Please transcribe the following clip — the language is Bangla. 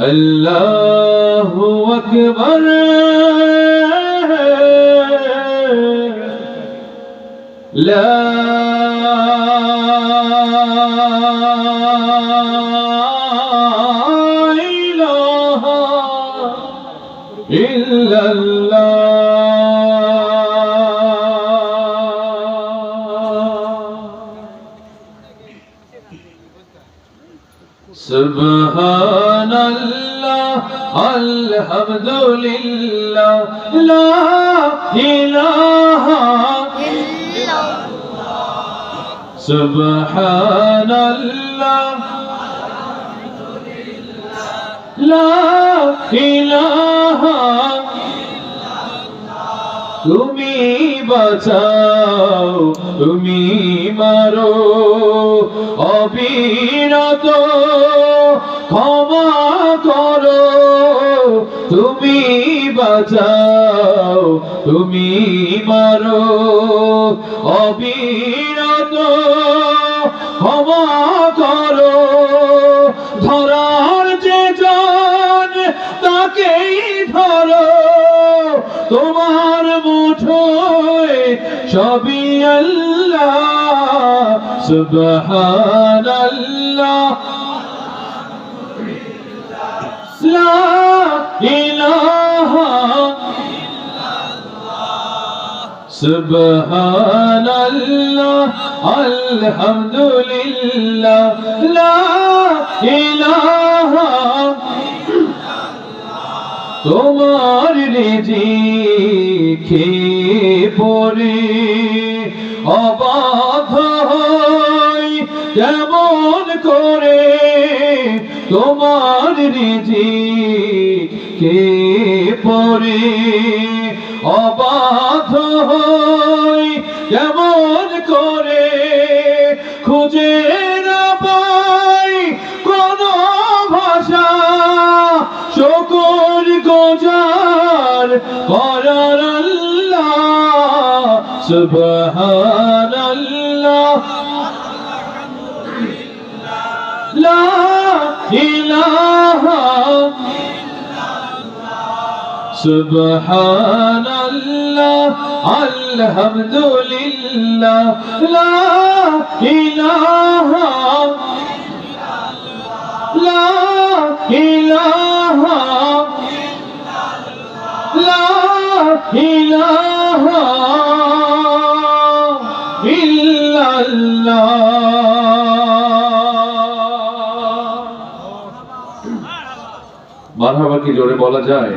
আল্লাহু আকবার লা ইলাহা ইল্লাল্লাহ সুবহানাল্লাহ আলহামদুলিল্লাহ লা ইলাহা ইল্লাল্লাহ সুবহানাল্লাহ আলহামদুলিল্লাহ লা ইলাহা ইল্লাল্লাহ তুমি বাঁচাও তুমি মারো অবিরত ক্ষমা করো তুমি বাঁচাও তুমি মারো অবিরত ক্ষমা করো ধরার যে জন তাকেই ধরো তোমার মুঠোয় সবই আল্লাহ সুবহানাল্লাহ লা ইলাহা ইল্লাল্লাহ সুবহানাল্লাহ আলহামদুলিল্লাহ লা ইলাহা ইল্লাল্লাহ তোমার রিজিকে পড়ে অবাধ্য হই কেমন করে তোমার রিজিকে পড়ে অবাধ্য হই কেমন করে খুঁজে না পাই কোন ভাষা শুকর গুজার করার আল্লাহ সুবহানাল্লাহ লা ইলাহা ইল্লাল্লাহ সুবহানাল্লাহ আলহামদুলিল্লাহ লা ইলাহা ইল্লাল্লাহ লা ইলাহা ইল্লাল্লাহ লা ইলাহা ইল্লাল্লাহ মারহাবা কি জোরে বলা যায়?